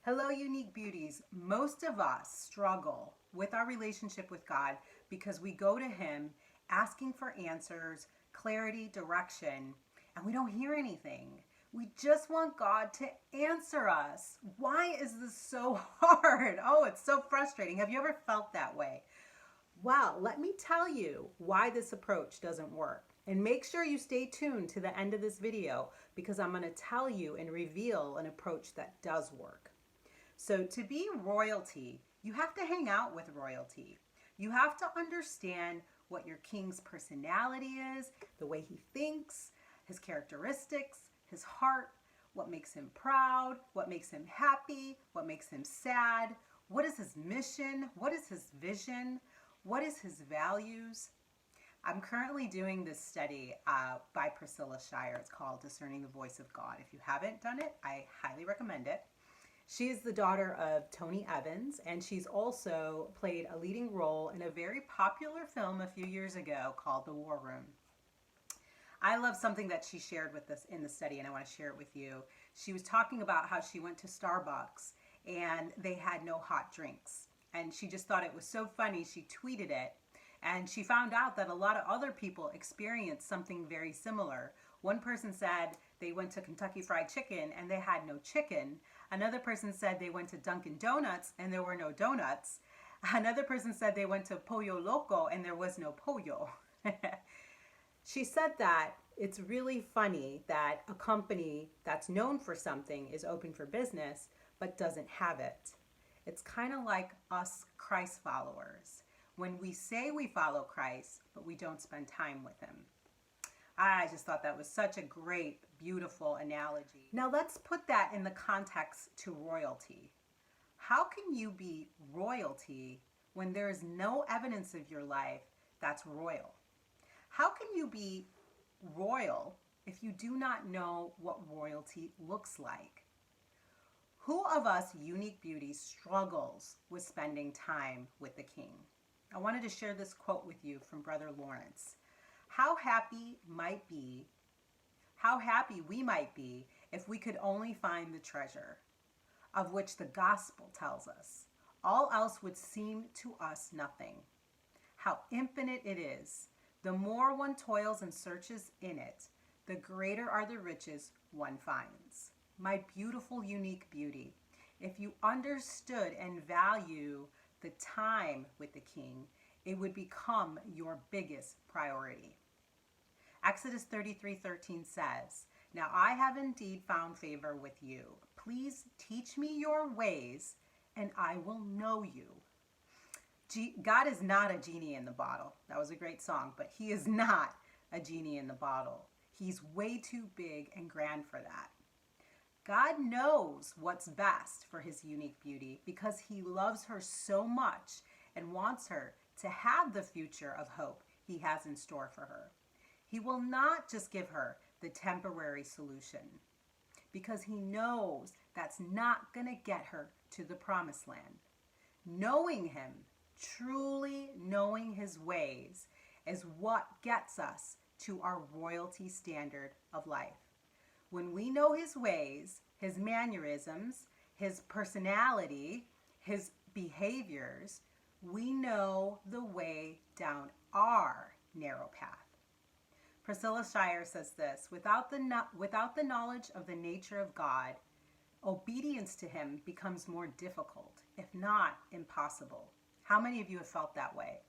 Hello, unique beauties. Most of us struggle with our relationship with God because we go to Him asking for answers, clarity, direction, and we don't hear anything. We just want God to answer us. Why is this so hard? Oh, it's so frustrating. Have you ever felt that way? Well, let me tell you why this approach doesn't work. And make sure you stay tuned to the end of this video because I'm going to tell you and reveal an approach that does work. So to be royalty, you have to hang out with royalty. You have to understand what your king's personality is, the way he thinks, his characteristics, his heart, what makes him proud, what makes him happy, what makes him sad, what is his mission, what is his vision, what is his values. I'm currently doing this study by Priscilla Shirer. It's called Discerning the Voice of God. If you haven't done it, I highly recommend it. She is the daughter of Tony Evans, and she's also played a leading role in a very popular film a few years ago called The War Room. I love something that she shared with us in the study, and I want to share it with you. She was talking about how she went to Starbucks and they had no hot drinks. And she just thought it was so funny. She tweeted it, and she found out that a lot of other people experienced something very similar. One person said they went to Kentucky Fried Chicken and they had no chicken. Another person said they went to Dunkin' Donuts and there were no donuts. Another person said they went to Pollo Loco and there was no pollo. She said that it's really funny that a company that's known for something is open for business but doesn't have it. It's kind of like us Christ followers. When we say we follow Christ, but we don't spend time with him. I just thought that was such a great, beautiful analogy. Now let's put that in the context to royalty. How can you be royalty when there is no evidence of your life that's royal? How can you be royal if you do not know what royalty looks like? Who of us unique beauties struggles with spending time with the King? I wanted to share this quote with you from Brother Lawrence. How happy we might be if we could only find the treasure, of which the gospel tells us. All else would seem to us nothing. How infinite it is. The more one toils and searches in it, the greater are the riches one finds. My beautiful, unique beauty, if you understood and value the time with the King, it would become your biggest priority. Exodus 33:13 says, "Now I have indeed found favor with you. Please teach me your ways, and I will know you." God is not a genie in the bottle. That was a great song, but he is not a genie in the bottle. He's way too big and grand for that. God knows what's best for his unique beauty because he loves her so much and wants her to have the future of hope he has in store for her. He will not just give her the temporary solution because he knows that's not going to get her to the promised land. Knowing him, truly knowing his ways, is what gets us to our royalty standard of life. When we know his ways, his mannerisms, his personality, his behaviors, we know the way down our narrow path. Priscilla Shirer says this, without the knowledge of the nature of God, obedience to him becomes more difficult, if not impossible. How many of you have felt that way?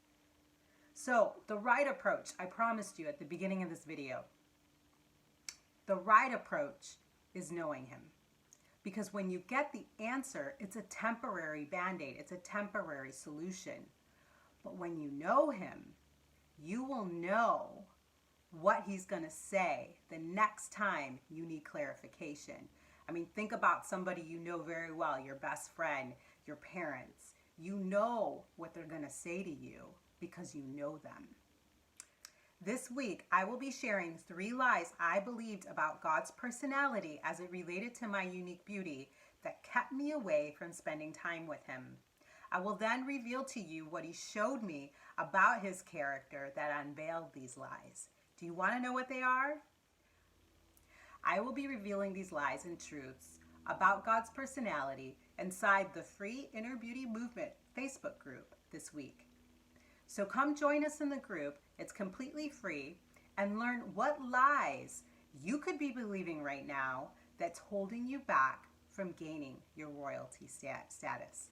So the right approach, I promised you at the beginning of this video, the right approach is knowing him. Because when you get the answer, it's a temporary band-aid. It's a temporary solution. But when you know him, you will know what he's going to say the next time you need clarification. I mean, think about somebody you know very well, your best friend, your parents. You know what they're going to say to you because you know them. This week, I will be sharing 3 lies I believed about God's personality as it related to my unique beauty that kept me away from spending time with him. I will then reveal to you what he showed me about his character that unveiled these lies. Do you want to know what they are? I will be revealing these lies and truths about God's personality inside the free Inner Beauty Movement Facebook group this week. So come join us in the group. It's completely free, and learn what lies you could be believing right now that's holding you back from gaining your royalty status.